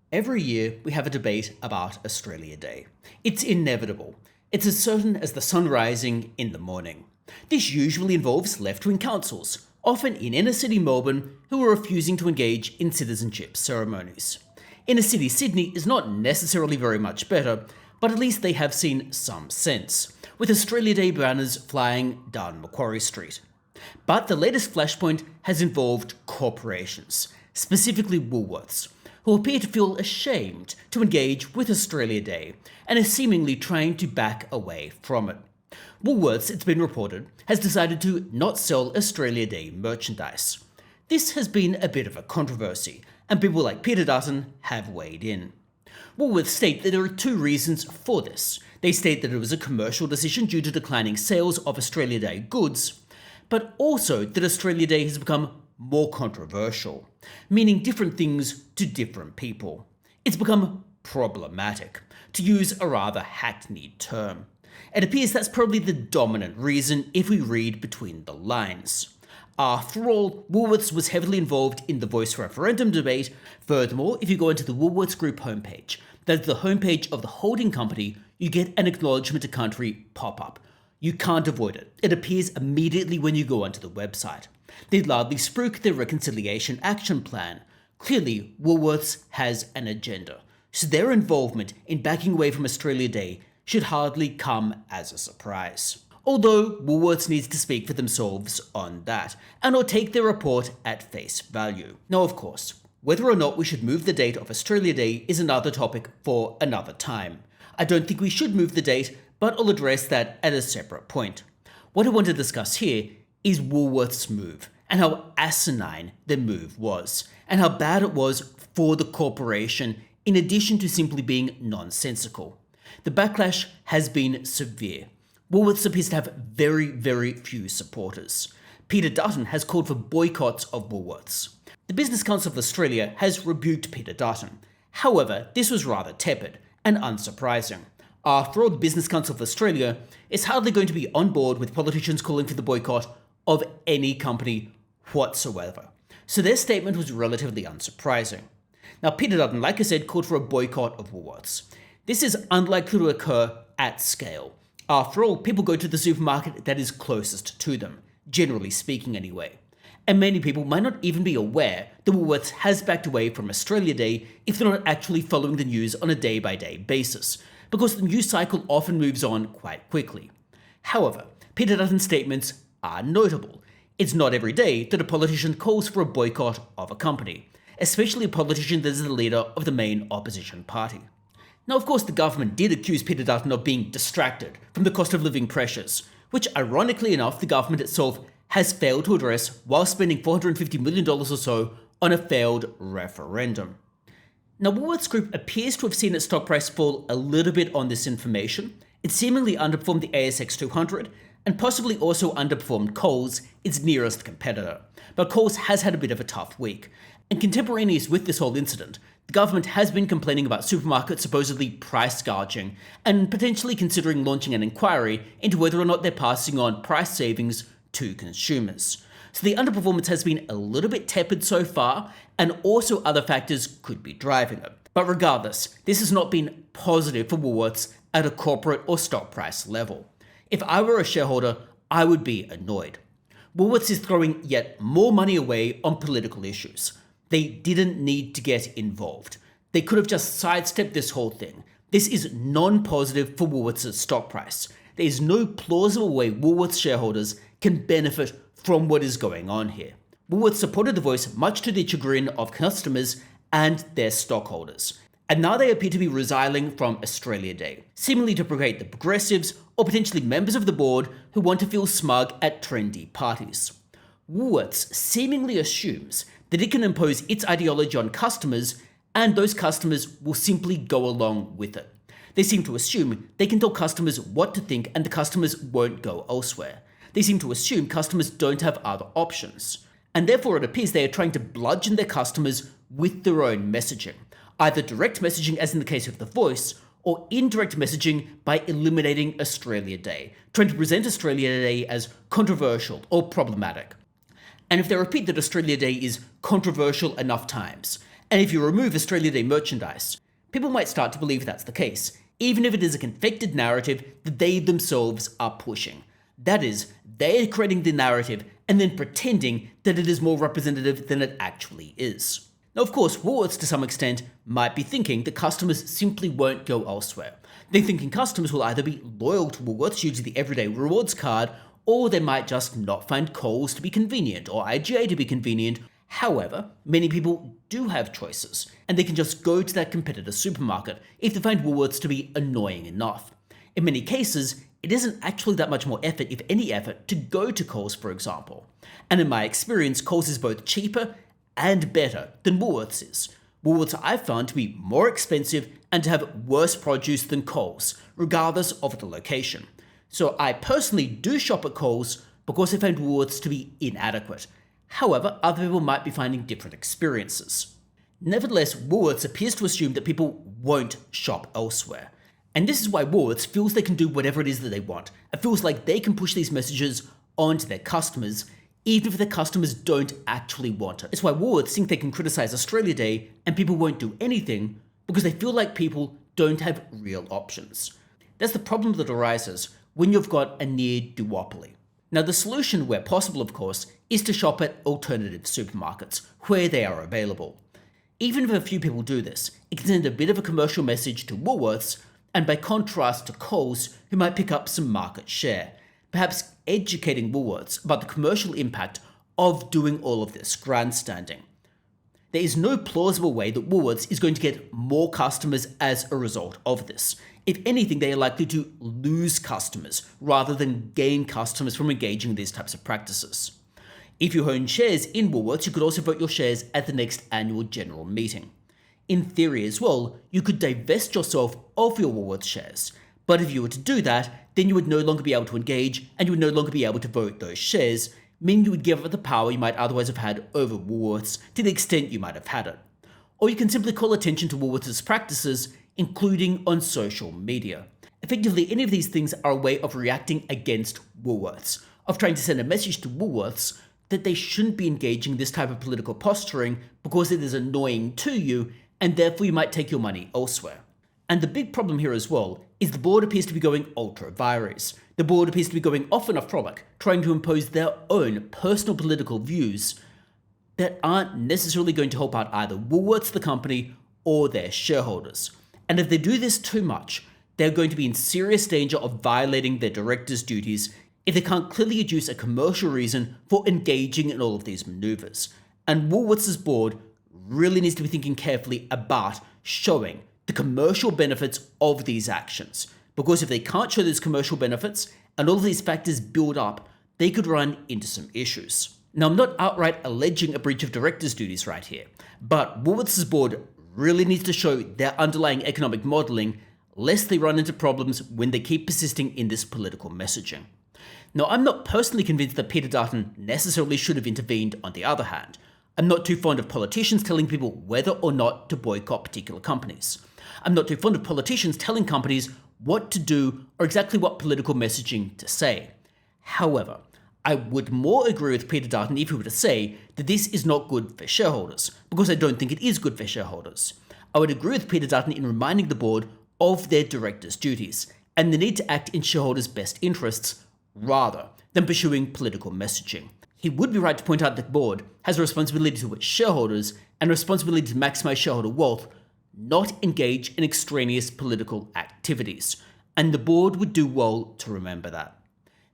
Every year, we have a debate about Australia Day. It's inevitable. It's as certain as the sun rising in the morning. This usually involves left-wing councils, often in inner-city Melbourne, who are refusing to engage in citizenship ceremonies. Inner-city Sydney is not necessarily very much better, but at least they have seen some sense, with Australia Day banners flying down Macquarie Street. But the latest flashpoint has involved corporations, specifically Woolworths, who appear to feel ashamed to engage with Australia Day and are seemingly trying to back away from it. Woolworths, it's been reported, has decided to not sell Australia Day merchandise. This has been a bit of a controversy, and people like Peter Dutton have weighed in. Woolworths state that there are two reasons for this. They state that it was a commercial decision due to declining sales of Australia Day goods, but also that Australia Day has become more controversial, meaning different things to different people. It's become problematic, to use a rather hackneyed term. It appears that's probably the dominant reason if we read between the lines. After all, Woolworths was heavily involved in the voice referendum debate. Furthermore, if you go into the Woolworths Group homepage, that's the homepage of the holding company, you get an acknowledgement to country pop-up. You can't avoid it. It appears immediately when you go onto the website. They loudly spruik their reconciliation action plan. Clearly, Woolworths has an agenda, so their involvement in backing away from Australia Day should hardly come as a surprise. Although Woolworths needs to speak for themselves on that, and or take their report at face value. Now, of course, whether or not we should move the date of Australia Day is another topic for another time. I don't think we should move the date, but I'll address that at a separate point. What I want to discuss here is Woolworths' move, and how asinine the move was, and how bad it was for the corporation, in addition to simply being nonsensical. The backlash has been severe. Woolworths appears to have very, very few supporters. Peter Dutton has called for boycotts of Woolworths. The Business Council of Australia has rebuked Peter Dutton. However, this was rather tepid and unsurprising. After all, the Business Council of Australia is hardly going to be on board with politicians calling for the boycott of any company whatsoever. So their statement was relatively unsurprising. Now, Peter Dutton, like I said, called for a boycott of Woolworths. This is unlikely to occur at scale. After all, people go to the supermarket that is closest to them, generally speaking anyway. And many people might not even be aware that Woolworths has backed away from Australia Day if they're not actually following the news on a day-by-day basis, because the news cycle often moves on quite quickly. However, Peter Dutton's statements are notable. It's not every day that a politician calls for a boycott of a company, especially a politician that is the leader of the main opposition party. Now, of course, the government did accuse Peter Dutton of being distracted from the cost of living pressures, which ironically enough, the government itself has failed to address while spending $450 million or so on a failed referendum. Now, Woolworths Group appears to have seen its stock price fall a little bit on this information. It seemingly underperformed the ASX 200 and possibly also underperformed Coles, its nearest competitor. But Coles has had a bit of a tough week. And contemporaneous with this whole incident, the government has been complaining about supermarkets supposedly price gouging and potentially considering launching an inquiry into whether or not they're passing on price savings to consumers. So the underperformance has been a little bit tepid so far, and also other factors could be driving it. But regardless, this has not been positive for Woolworths at a corporate or stock price level. If I were a shareholder, I would be annoyed. Woolworths is throwing yet more money away on political issues. They didn't need to get involved. They could have just sidestepped this whole thing. This is non-positive for Woolworths' stock price. There is no plausible way Woolworths shareholders can benefit from what is going on here. Woolworths supported the voice much to the chagrin of customers and their stockholders. And now they appear to be resiling from Australia Day, seemingly to placate the progressives or potentially members of the board who want to feel smug at trendy parties. Woolworths seemingly assumes that it can impose its ideology on customers and those customers will simply go along with it. They seem to assume they can tell customers what to think and the customers won't go elsewhere. They seem to assume customers don't have other options. And therefore it appears they are trying to bludgeon their customers with their own messaging. Either direct messaging as in the case of The Voice, or indirect messaging by eliminating Australia Day, trying to present Australia Day as controversial or problematic. And if they repeat that Australia Day is controversial enough times, And if you remove Australia Day merchandise, people might start to believe that's the case, even if it is a confected narrative that they themselves are pushing. That is, they are creating the narrative and then pretending that it is more representative than it actually is. Now, of course, Woolworths to some extent might be thinking that customers simply won't go elsewhere. They're thinking customers will either be loyal to Woolworths due to the everyday rewards card, or they might just not find Coles to be convenient or IGA to be convenient. However, many people do have choices, and they can just go to that competitor supermarket if they find Woolworths to be annoying enough. In many cases, it isn't actually that much more effort, if any effort, to go to Coles, for example. And in my experience, Coles is both cheaper and better than Woolworths is. Woolworths I've found to be more expensive and to have worse produce than Coles, regardless of the location. So I personally do shop at Coles because I found Woolworths to be inadequate. However, other people might be finding different experiences. Nevertheless, Woolworths appears to assume that people won't shop elsewhere. And this is why Woolworths feels they can do whatever it is that they want. It feels like they can push these messages onto their customers, even if their customers don't actually want it. It's why Woolworths think they can criticize Australia Day and people won't do anything because they feel like people don't have real options. That's the problem that arises when you've got a near duopoly. Now, the solution, where possible of course, is to shop at alternative supermarkets where they are available. Even if a few people do this, it can send a bit of a commercial message to Woolworths, and by contrast to Coles, who might pick up some market share, perhaps educating Woolworths about the commercial impact of doing all of this grandstanding. There is no plausible way that Woolworths is going to get more customers as a result of this. If anything, they are likely to lose customers rather than gain customers from engaging in these types of practices. If you own shares in Woolworths, you could also vote your shares at the next annual general meeting. In theory as well, you could divest yourself of your Woolworths shares. But if you were to do that, then you would no longer be able to engage and you would no longer be able to vote those shares, meaning you would give up the power you might otherwise have had over Woolworths to the extent you might have had it. Or you can simply call attention to Woolworths' practices, including on social media. Effectively, any of these things are a way of reacting against Woolworths, of trying to send a message to Woolworths that they shouldn't be engaging in this type of political posturing because it is annoying to you, and therefore you might take your money elsewhere. And the big problem here as well is the board appears to be going ultra vires. The board appears to be going off on a frolic, trying to impose their own personal political views that aren't necessarily going to help out either Woolworths, the company, or their shareholders. And if they do this too much, they're going to be in serious danger of violating their directors' duties if they can't clearly adduce a commercial reason for engaging in all of these maneuvers. And Woolworths' board really needs to be thinking carefully about showing the commercial benefits of these actions. Because if they can't show those commercial benefits and all of these factors build up, they could run into some issues. Now, I'm not outright alleging a breach of directors' duties right here, but Woolworths' board really needs to show their underlying economic modelling lest they run into problems when they keep persisting in this political messaging. Now, I'm not personally convinced that Peter Dutton necessarily should have intervened on the other hand. I'm not too fond of politicians telling people whether or not to boycott particular companies. I'm not too fond of politicians telling companies what to do or exactly what political messaging to say. However, I would more agree with Peter Dutton if he were to say that this is not good for shareholders, because I don't think it is good for shareholders. I would agree with Peter Dutton in reminding the board of their directors' duties and the need to act in shareholders' best interests rather than pursuing political messaging. He would be right to point out that the board has a responsibility to its shareholders and a responsibility to maximize shareholder wealth, not engage in extraneous political activities. And the board would do well to remember that.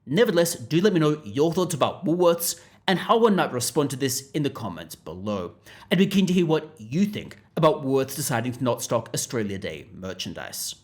Nevertheless, do let me know your thoughts about Woolworths and how one might respond to this in the comments below. I'd be keen to hear what you think about Woolworths deciding to not stock Australia Day merchandise.